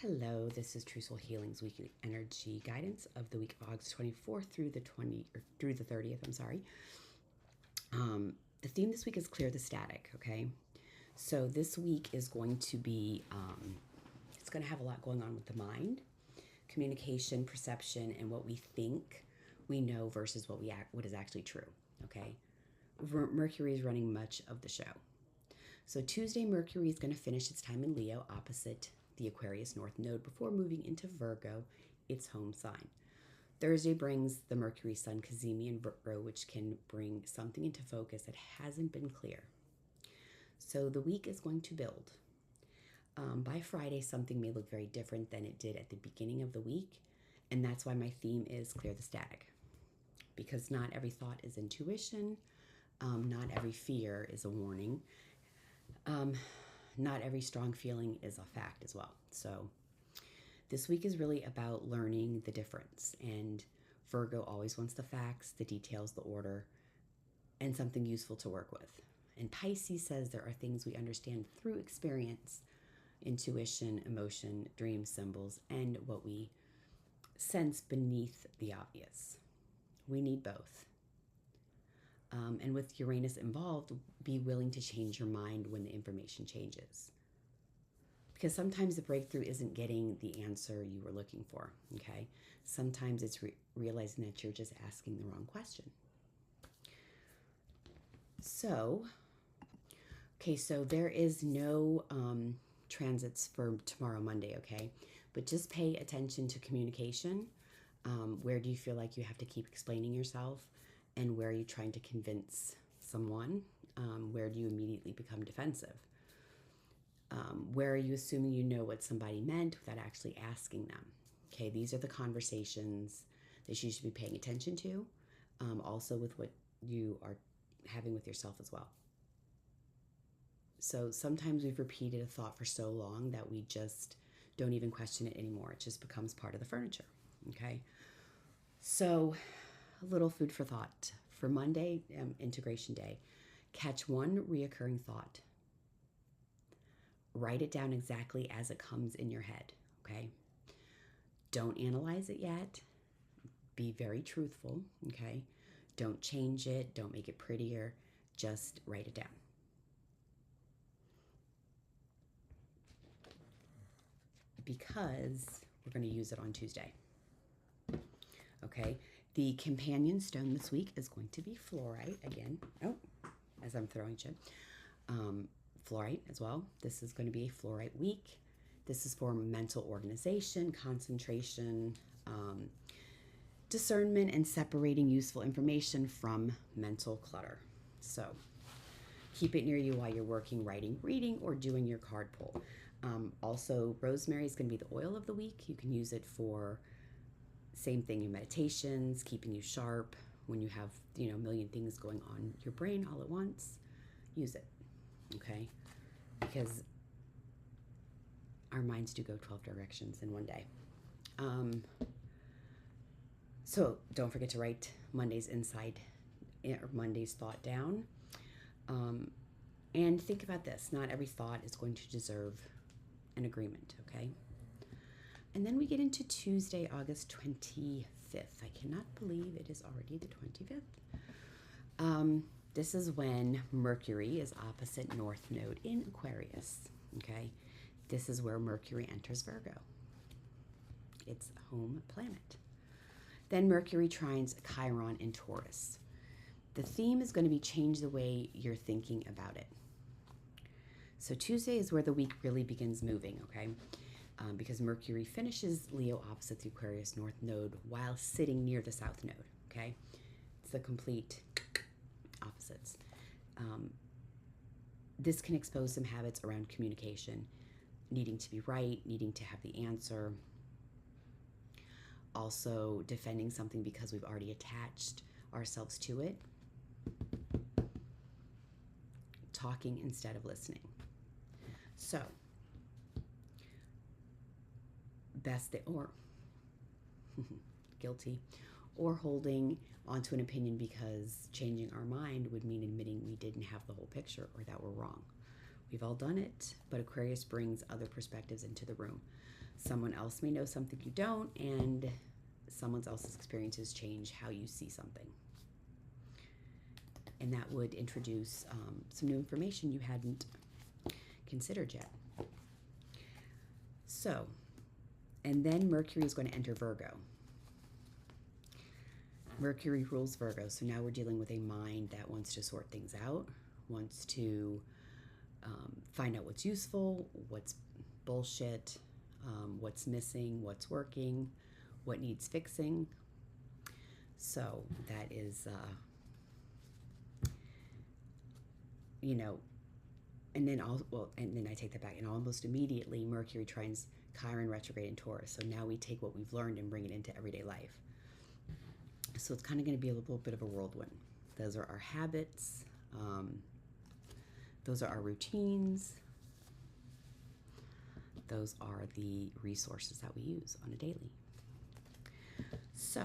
Hello, this is True Soul Healing's weekly energy guidance of the week of August 24th through the 30th. I'm sorry. The theme this week is clear the static. Okay, so this week is going to be it's going to have a lot going on with the mind, communication, perception, and what we think we know versus what is actually true. Okay, Mercury is running much of the show. So Tuesday, Mercury is going to finish its time in Leo opposite the Aquarius North Node before moving into Virgo, its home sign. Thursday brings the Mercury Sun Cazimi in Virgo, which can bring something into focus that hasn't been clear. So the week is going to build. By Friday, something may look very different than it did at the beginning of the week, and that's why my theme is clear the static. Because not every thought is intuition, not every fear is a warning. Not every strong feeling is a fact as well. So this week is really about learning the difference. And Virgo always wants the facts, the details, the order, and something useful to work with. And Pisces says there are things we understand through experience, intuition, emotion, dreams, symbols, and what we sense beneath the obvious. We need both. And with Uranus involved, be willing to change your mind when the information changes. Because sometimes the breakthrough isn't getting the answer you were looking for, okay? Sometimes it's realizing that you're just asking the wrong question. So there is no transits for tomorrow, Monday, okay? But just pay attention to communication. Where do you feel like you have to keep explaining yourself? And where are you trying to convince someone? Where do you immediately become defensive? Where are you assuming you know what somebody meant without actually asking them? Okay, these are the conversations that you should be paying attention to, also with what you are having with yourself as well. So sometimes we've repeated a thought for so long that we just don't even question it anymore. It just becomes part of the furniture, okay? So a little food for thought. For Monday, Integration Day, catch one reoccurring thought. Write it down exactly as it comes in your head, okay? Don't analyze it yet. Be very truthful, okay? Don't change it. Don't make it prettier. Just write it down. Because we're going to use it on Tuesday, okay? The companion stone this week is going to be fluorite again. Oh, as I'm throwing shit. Fluorite as well. This is going to be a fluorite week. This is for mental organization, concentration, discernment, and separating useful information from mental clutter. So keep it near you while you're working, writing, reading, or doing your card pull. Also, rosemary is going to be the oil of the week. You can use it for same thing, your meditations, keeping you sharp. When you have, a million things going on your brain all at once, use it, okay? Because our minds do go 12 directions in one day. So don't forget to write Monday's thought down. And think about this. Not every thought is going to deserve an agreement, okay? And then we get into Tuesday, August 25th. I cannot believe it is already the 25th. This is when Mercury is opposite North Node in Aquarius, okay? This is where Mercury enters Virgo. Its home planet. Then Mercury trines Chiron in Taurus. The theme is going to be change the way you're thinking about it. So Tuesday is where the week really begins moving, okay? Because Mercury finishes Leo opposite the Aquarius North Node while sitting near the South Node, okay? It's the complete opposites. This can expose some habits around communication, needing to be right, needing to have the answer. Also, defending something because we've already attached ourselves to it. Talking instead of listening. So, guilty, or holding onto an opinion because changing our mind would mean admitting we didn't have the whole picture or that we're wrong. We've all done it, but Aquarius brings other perspectives into the room. Someone else may know something you don't, and someone else's experiences change how you see something. And that would introduce some new information you hadn't considered yet. So, and then Mercury is going to enter Virgo. Mercury rules Virgo, so now we're dealing with a mind that wants to sort things out, wants to find out what's useful, what's bullshit, what's missing, what's working, what needs fixing. So that is, and then I take that back, and almost immediately Mercury trines Chiron retrograde in Taurus. So now we take what we've learned and bring it into everyday life. So it's kind of going to be a little bit of a whirlwind. Those are our habits. Those are our routines. Those are the resources that we use on a daily. So,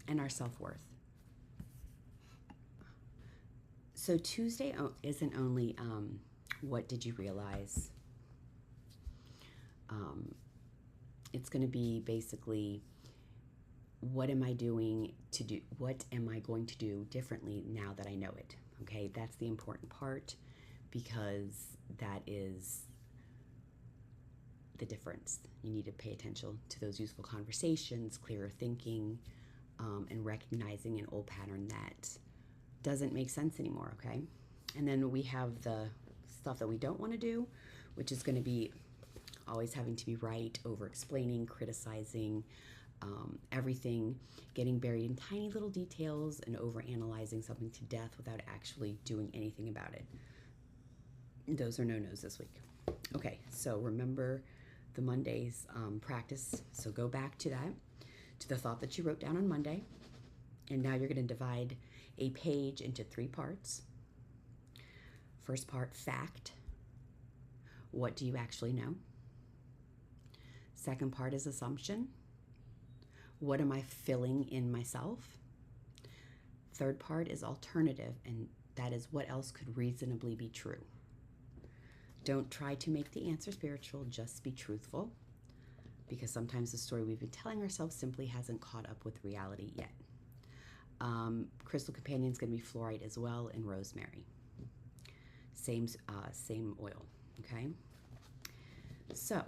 and our self-worth. So Tuesday isn't only what did you realize? It's going to be basically what am I going to do differently now that I know it? Okay, that's the important part, because that is the difference. You need to pay attention to those useful conversations, clearer thinking, and recognizing an old pattern that doesn't make sense anymore, okay? And then we have the stuff that we don't want to do, which is going to be always having to be right, over-explaining, criticizing, everything, getting buried in tiny little details and over-analyzing something to death without actually doing anything about it. Those are no-nos this week. Okay, so remember the Monday's practice. So go back to that, to the thought that you wrote down on Monday. And now you're going to divide a page into 3 parts. First part, fact. What do you actually know? Second part is assumption. What am I filling in myself? Third part is alternative, and that is what else could reasonably be true. Don't try to make the answer spiritual, just be truthful, because sometimes the story we've been telling ourselves simply hasn't caught up with reality yet. Crystal companion is going to be fluorite as well, and rosemary. Same oil, okay? So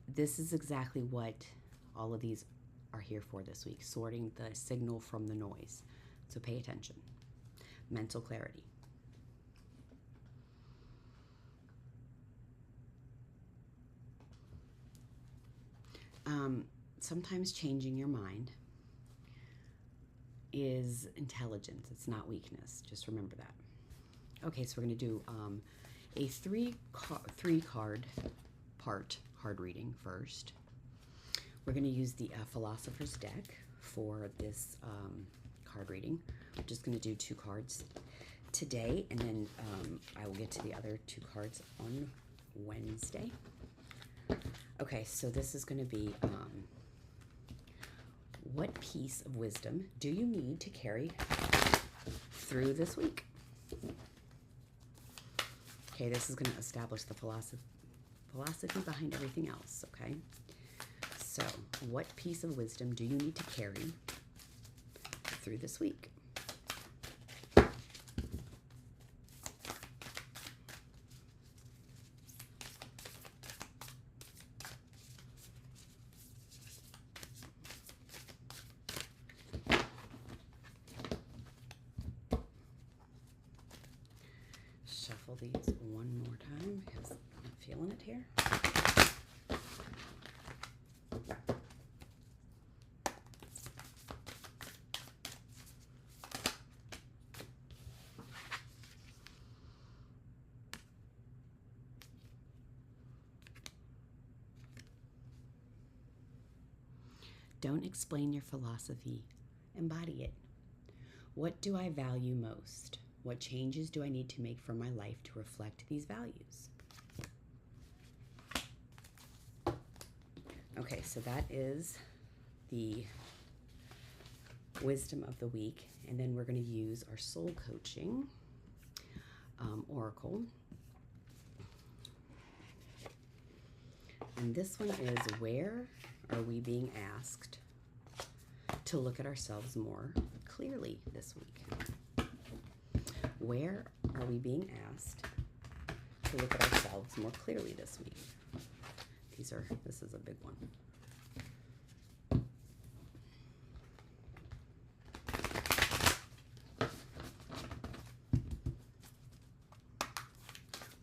this is exactly what all of these are here for this week, sorting the signal from the noise. So pay attention. Mental clarity. Sometimes changing your mind is intelligence. It's not weakness. Just remember that. Okay, so we're going to do a three card card reading first. We're going to use the Philosopher's deck for this card reading. We're just going to do 2 cards today, and then I will get to the other 2 cards on Wednesday. Okay, so this is going to be what piece of wisdom do you need to carry through this week? Okay, this is going to establish the philosophy behind everything else, okay? So, what piece of wisdom do you need to carry through this week? Shuffle these one more time because I'm feeling it here. Don't explain your philosophy, embody it. What do I value most? What changes do I need to make for my life to reflect these values? Okay, so that is the wisdom of the week, and then we're going to use our soul coaching oracle. And this one is, where are we being asked to look at ourselves more clearly this week? Where are we being asked to look at ourselves more clearly this week? This is a big one.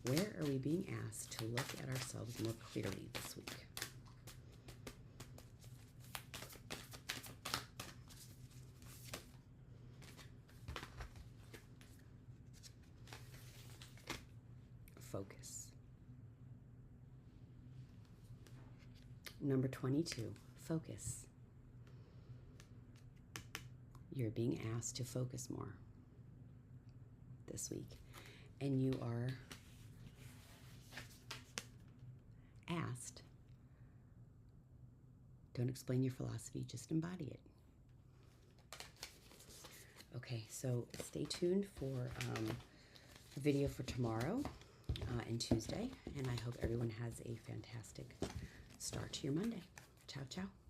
Where are we being asked to look at ourselves more clearly this week? Focus. Number 22, focus. You're being asked to focus more this week. And you are asked, don't explain your philosophy, just embody it. Okay, so stay tuned for the video for tomorrow and Tuesday, and I hope everyone has a fantastic start to your Monday. Ciao, ciao.